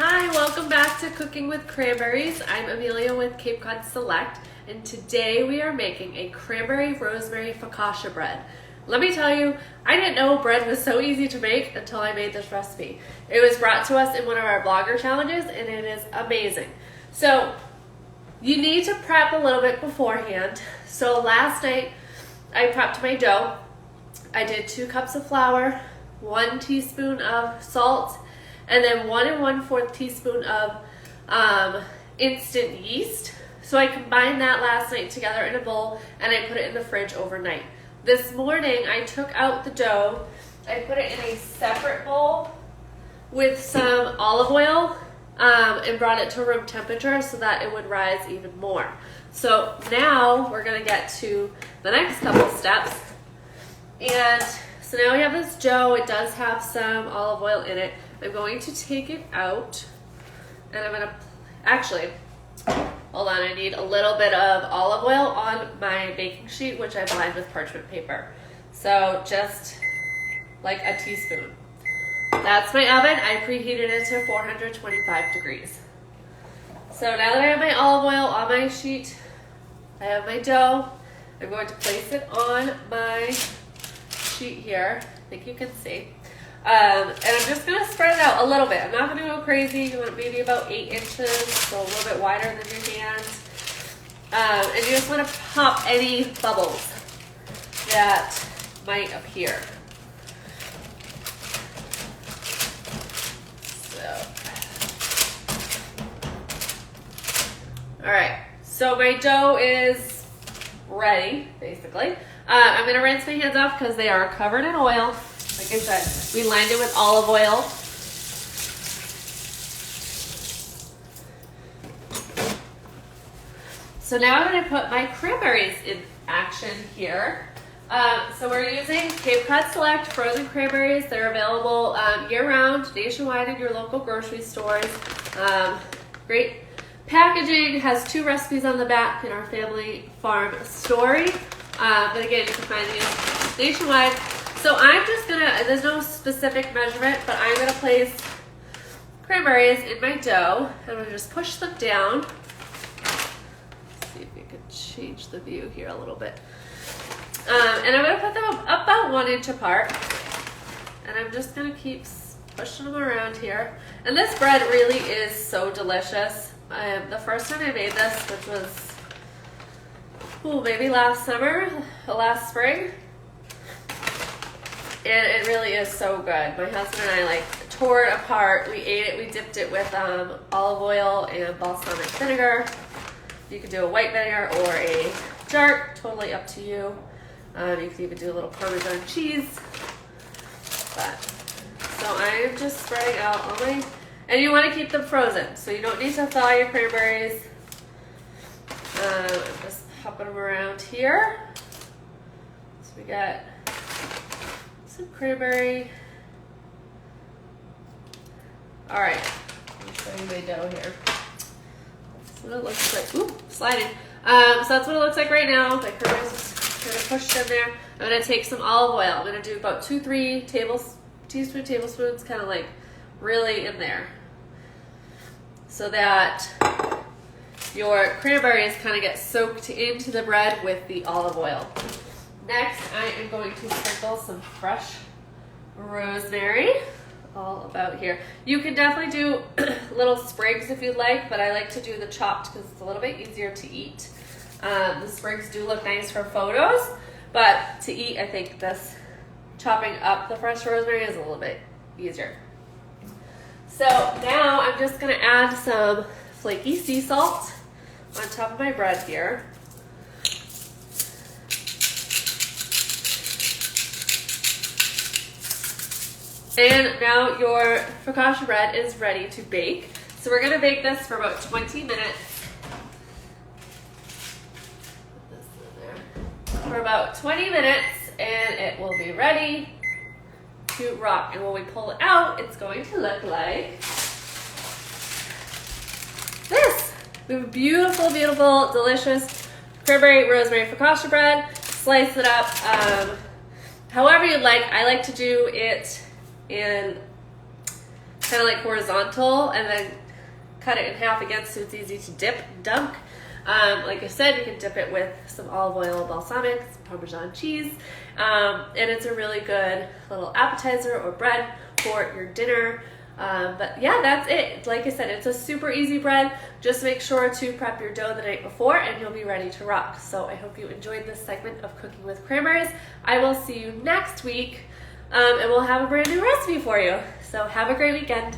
Hi, welcome back to Cooking with Cranberries. I'm Amelia with Cod Select, and today we are making a Cranberry Rosemary Focaccia Bread. Let me tell you, I didn't know bread was so easy to make until I made this recipe. It was brought to us in one of our blogger challenges, and it is amazing. So, you need to prep a little bit beforehand. So last night, I prepped my dough. I did 2 cups of flour, 1 teaspoon of salt, and then 1 1/4 teaspoon of instant yeast. So I combined that last night together in a bowl and I put it in the fridge overnight. This morning I took out the dough, I put it in a separate bowl with some olive oil and brought it to room temperature so that it would rise even more. So now we're gonna get to the next couple steps. And so now we have this dough, it does have some olive oil in it. I'm going to take it out and I'm gonna, actually, hold on, I need a little bit of olive oil on my baking sheet, which I've lined with parchment paper. So just like a teaspoon. That's my oven, I preheated it to 425 degrees. So now that I have my olive oil on my sheet, I have my dough. I'm going to place it on my sheet here. I think you can see. And I'm just going to spread it out a little bit. I'm not going to go crazy. You want maybe about 8 inches, so a little bit wider than your hand. And you just want to pop any bubbles that might appear. So, all right. So my dough is ready, basically. I'm going to rinse my hands off because they are covered in oil. Like I said, we lined it with olive oil. So now I'm going to put my cranberries in action here. So we're using Cod Select frozen cranberries. They're available year-round, nationwide in your local grocery stores. Great packaging, has 2 recipes on the back in our family farm story. But again, you can find these nationwide. So I'm just gonna, there's no specific measurement, but I'm gonna place cranberries in my dough. I'm gonna just push them down. Let's see if we can change the view here a little bit. And I'm gonna put them about 1 inch apart. And I'm just gonna keep pushing them around here. And this bread really is so delicious. The first time I made this, which was maybe last summer, last spring, and it really is so good. My husband and I tore it apart. We ate it. We dipped it with olive oil and balsamic vinegar. You could do a white vinegar or a dark, totally up to you. You could even do a little Parmesan cheese. So I'm just spreading out all my, and you want to keep them frozen, so you don't need to thaw your cranberries. I'm just popping them around here. So we got some cranberry. All right, let me show you my dough here. That's what it looks like. Ooh, sliding. So that's what it looks like right now. My cranberries just kind of pushed in there. I'm gonna take some olive oil. I'm gonna do about 2-3 tablespoons, kind of like really in there, so that your cranberries kind of get soaked into the bread with the olive oil. Next, I am going to sprinkle some fresh rosemary all about here. You can definitely do little sprigs if you'd like, but I like to do the chopped because it's a little bit easier to eat. The sprigs do look nice for photos, but to eat, I think this chopping up the fresh rosemary is a little bit easier. So now I'm just going to add some flaky sea salt on top of my bread here. And now your focaccia bread is ready to bake. So we're gonna bake this for about 20 minutes. Put this in there. For about 20 minutes, and it will be ready to rock. And when we pull it out, it's going to look like this. We have a beautiful, beautiful, delicious cranberry rosemary focaccia bread. Slice it up however you'd like. I like to do it in kind of like horizontal, and then cut it in half again so it's easy to dunk. Like I said, you can dip it with some olive oil, balsamic, some Parmesan cheese, and it's a really good little appetizer or bread for your dinner. But yeah, that's it. Like I said, it's a super easy bread. Just make sure to prep your dough the night before and you'll be ready to rock. So I hope you enjoyed this segment of Cooking with Cranberries. I will see you next week, and we'll have a brand new recipe for you. So have a great weekend.